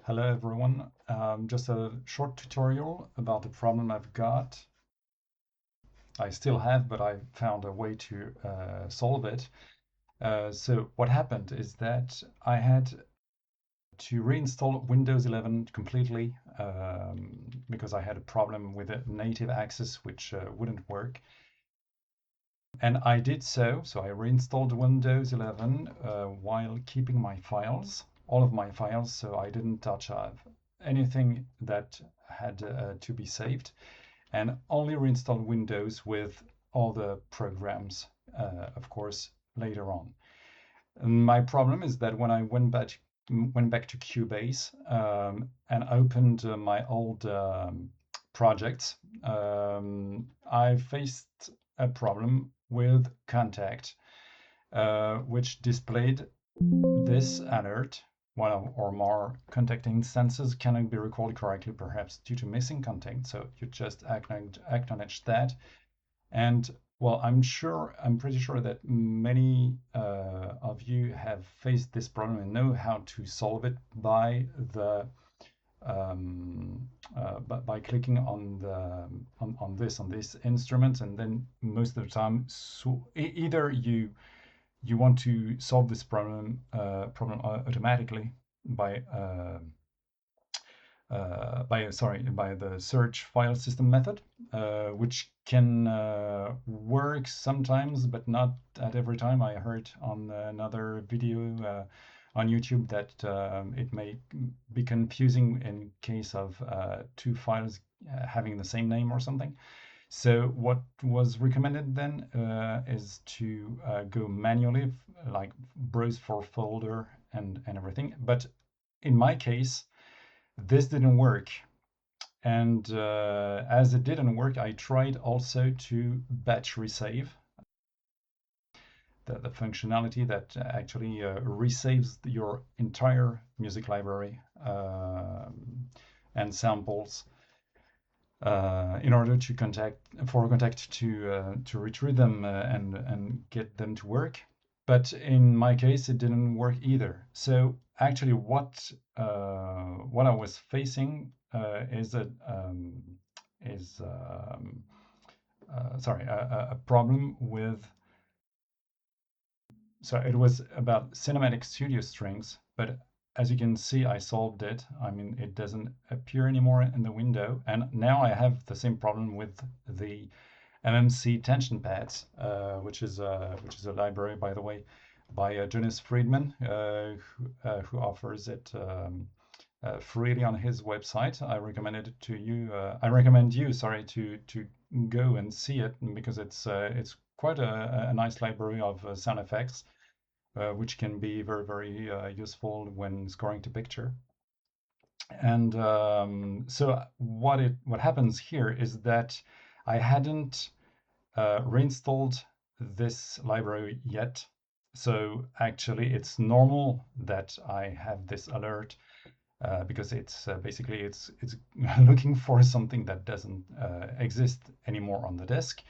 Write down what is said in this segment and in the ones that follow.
Hello everyone, just a short tutorial about the problem I've got. I still have, but I found a way to solve it. So what happened is that I had to reinstall Windows 11 completely because I had a problem with the native access which wouldn't work. And I did so I reinstalled Windows 11 while keeping my files, all of my files, so I didn't touch anything that had to be saved, and only reinstalled Windows with all the programs, of course, later on. And my problem is that when I went back to Cubase and opened my old projects, I faced a problem with Kontakt, which displayed this alert. One or more Kontakt instances cannot be recalled correctly, perhaps due to missing content. So you just acknowledge that. And well, I'm pretty sure that many of you have faced this problem and know how to solve it by the by clicking on the on this instrument, and then most of the time, so either you want to solve this problem automatically by by the search file system method, which can work sometimes, but not at every time. I heard on another video on YouTube that it may be confusing in case of two files having the same name or something. So what was recommended then is to go manually, like browse for folder and everything. But in my case, this didn't work. And as it didn't work, I tried also to batch resave, the functionality that actually resaves your entire music library and samples in order to Kontakt to retrieve them and get them to work. But in my case, it didn't work either. So actually, what I was facing is a problem with. So it was about cinematic studio strings, but as you can see, I solved it. I mean, it doesn't appear anymore in the window, and now I have the same problem with the MMC tension pads, which is a library, by the way, by Jonas Friedman, who offers it freely on his website. I recommend it to you. I recommend you, sorry, to go and see it, because it's quite a nice library of sound effects, which can be very useful when scoring to picture. And so what happens here is that I hadn't reinstalled this library yet. So actually, it's normal that I have this alert because it's basically it's looking for something that doesn't exist anymore on the disk.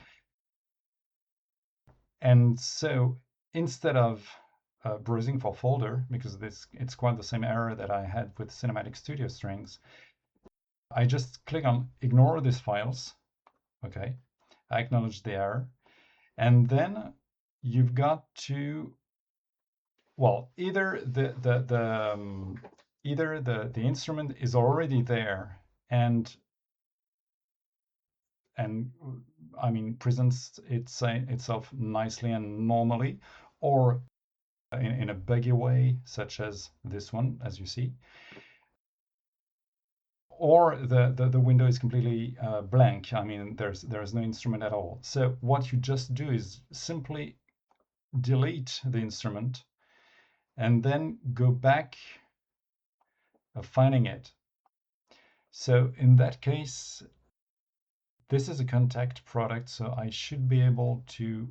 And so instead of browsing for folder, because it's quite the same error that I had with Cinematic Studio Strings, I just click on ignore these files. Okay, I acknowledge the error, and then you've got to, well, either the instrument is already there and I mean presents itself nicely and normally, or in a buggy way, such as this one, as you see, or the window is completely blank. I mean, there's no instrument at all. So what you just do is simply delete the instrument and then go back finding it. So in that case, this is a Kontakt product, so I should be able to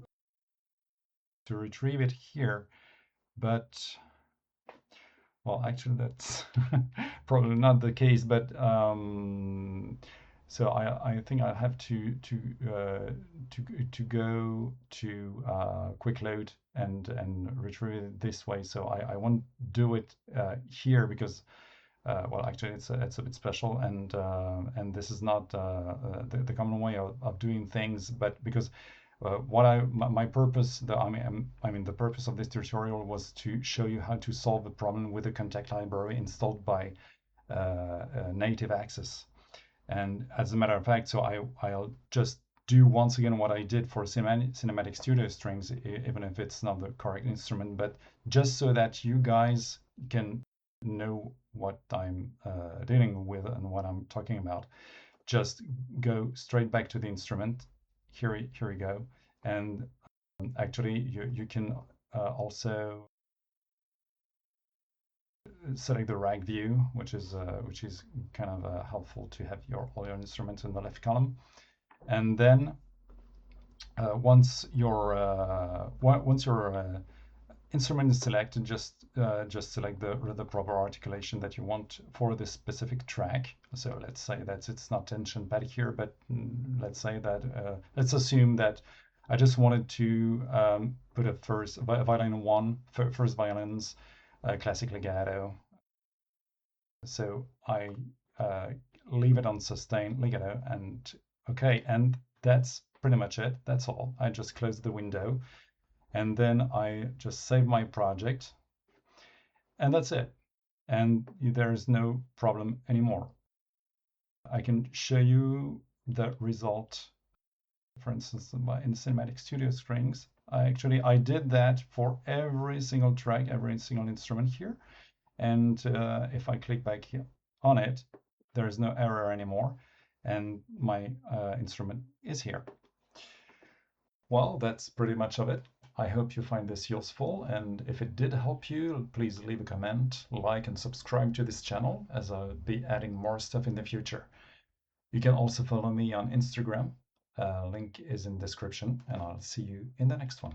retrieve it here. But well, actually, that's probably not the case. But so I think I have to go to quick load and retrieve it this way. So I won't do it here because well, actually, it's a bit special, and this is not the common way of doing things. But because my purpose, I mean, the purpose of this tutorial was to show you how to solve a problem with a Kontakt library installed by native access. And as a matter of fact, so I'll just do once again what I did for Cinematic Studio strings, even if it's not the correct instrument, but just so that you guys can know what I'm dealing with and what I'm talking about. Just go straight back to the instrument. Here we go. And actually, you can also select the rack view, which is kind of helpful to have all your instruments in the left column. And then once your instrument is selected, just select the proper articulation that you want for this specific track. So let's say that it's not tension pad here, but let's say that let's assume that I just wanted to put a first violin one, first violins, classic legato. So I leave it on sustain legato, and okay, and that's pretty much it. That's all. I just close the window, and then I just save my project, and that's it. And there is no problem anymore. I can show you the result, for instance, in Cinematic Studio strings. I did that for every single track, every single instrument here. And if I click back here on it, there is no error anymore, and my instrument is here. Well, that's pretty much of it. I hope you find this useful, and if it did help you, please leave a comment, like, and subscribe to this channel, as I'll be adding more stuff in the future. You can also follow me on Instagram. Link is in description, and I'll see you in the next one.